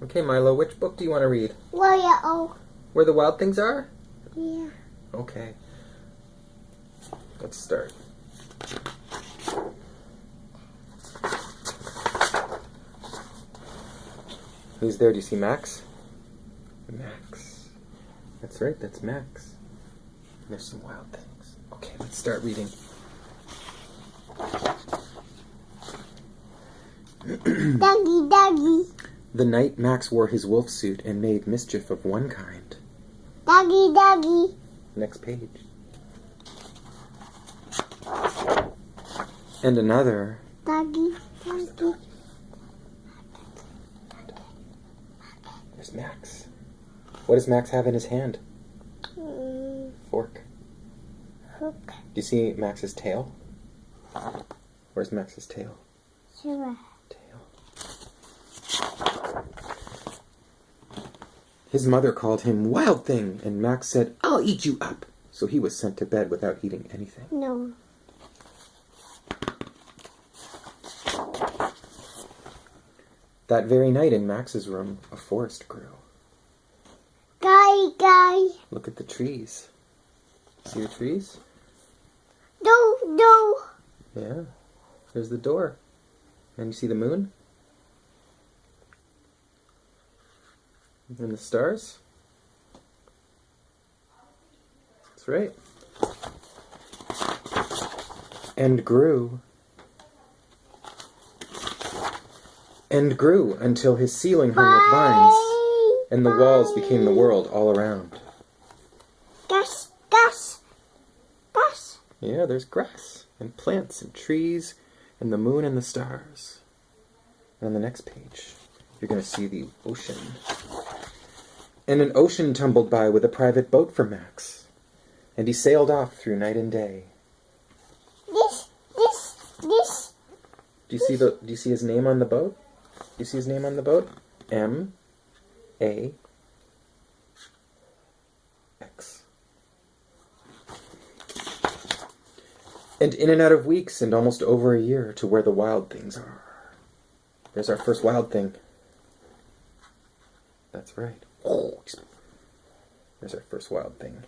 Okay, Milo, which book do you want to read? Wya R. Where the Wild Things Are? Yeah. Okay. Let's start. Who's there? Do you see Max? Max. That's right, that's Max. There's some wild things. Okay, let's start reading. Doggy, doggy. The night Max wore his wolf suit and made mischief of one kind. Doggy, doggy. Next page. And another. Doggy, doggy. There's Max. What does Max have in his hand? Fork. Hook. Do you see Max's tail? Where's Max's tail? Sure. His mother called him Wild Thing, and Max said, "I'll eat you up." So he was sent to bed without eating anything. No. That very night in Max's room, a forest grew. Guy. Look at the trees. See the trees? No. Yeah. There's the door. And you see the moon? And the stars? That's right. And grew. And grew until his ceiling hung with vines, and the walls became the world all around. Gus. Yeah, there's grass, and plants, and trees, and the moon and the stars. And on the next page, you're going to see the ocean. And an ocean tumbled by with a private boat for Max. And he sailed off through night and day. This. Do you see his name on the boat? Do you see his name on the boat? M-A-X. And in and out of weeks and almost over a year to where the wild things are. There's our first wild thing. That's right. There's our first wild thing.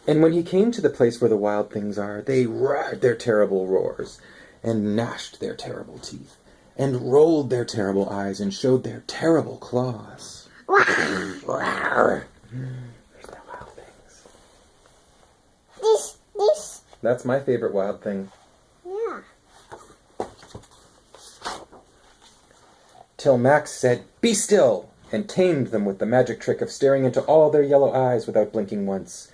And when he came to the place where the wild things are, they roared their terrible roars, and gnashed their terrible teeth, and rolled their terrible eyes, and showed their terrible claws. There's no wild things. This. That's my favorite wild thing. Yeah. Till Max said, "Be still," and tamed them with the magic trick of staring into all their yellow eyes without blinking once.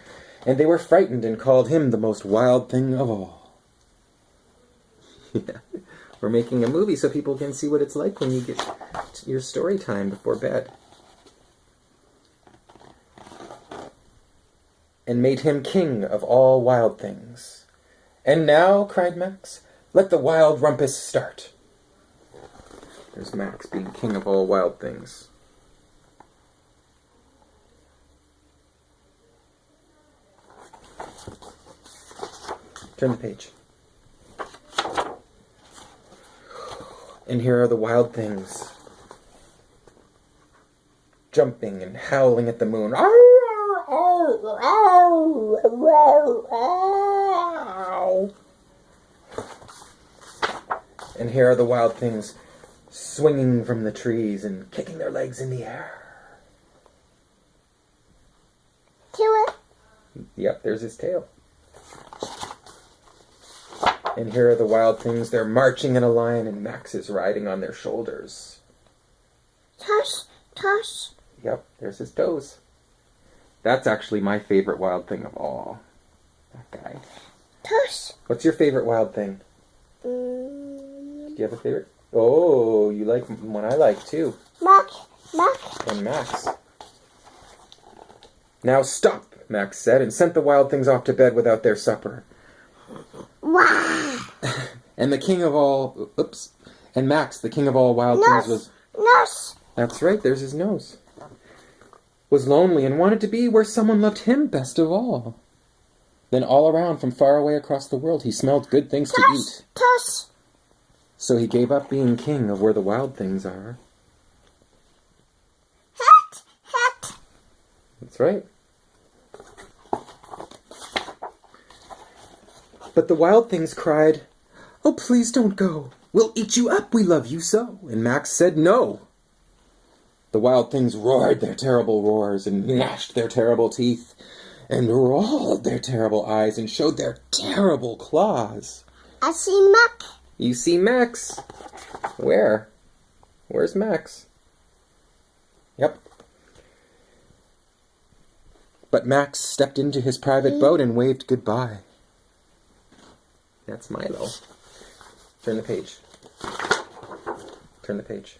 And they were frightened and called him the most wild thing of all. Yeah, we're making a movie so people can see what it's like when you get your story time before bed. And made him king of all wild things. And now, cried Max, let the wild rumpus start. There's Max being king of all wild things. Turn the page. And here are the wild things. Jumping and howling at the moon. And here are the wild things swinging from the trees and kicking their legs in the air. Yep, there's his tail. And here are the wild things. They're marching in a line, and Max is riding on their shoulders. Tosh. Yep, there's his toes. That's actually my favorite wild thing of all. That guy. Tosh. What's your favorite wild thing? Do you have a favorite? Oh, you like one I like too. Max. And Max. Now stop, Max said, and sent the wild things off to bed without their supper. Wow. And the king of all... Oops. And Max, the king of all wild things, was... Nose. That's right, there's his nose. Was lonely and wanted to be where someone loved him best of all. Then all around, from far away across the world, he smelled good things to eat. Tosh. So he gave up being king of where the wild things are. Het, het. That's right. But the wild things cried, "Oh, please don't go. We'll eat you up, we love you so." And Max said no. The wild things roared their terrible roars and gnashed their terrible teeth and rolled their terrible eyes and showed their terrible claws. I see Mac. You see Max. Where? Where's Max? Yep. But Max stepped into his private boat and waved goodbye. That's Milo. Turn the page. Turn the page.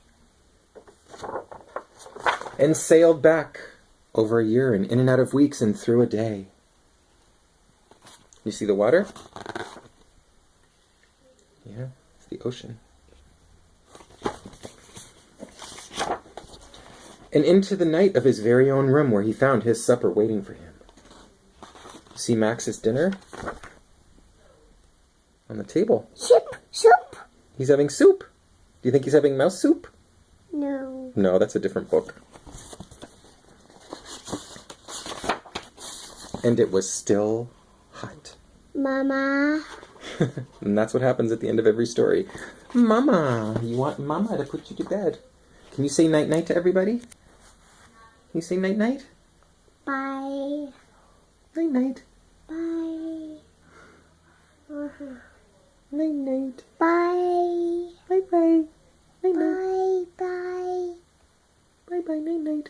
And sailed back over a year and in and out of weeks and through a day. You see the water? Yeah, it's the ocean. And into the night of his very own room where he found his supper waiting for him. You see Max's dinner? On the table. Soup, soup. He's having soup. Do you think he's having mouse soup? No. No, that's a different book. And it was still hot. Mama. And that's what happens at the end of every story. Mama, you want Mama to put you to bed. Can you say night-night to everybody? Can you say night-night? Bye. Night-night. Bye. Night-night. Bye. Bye-bye. Night-night. Bye. Bye. Bye-bye, night-night.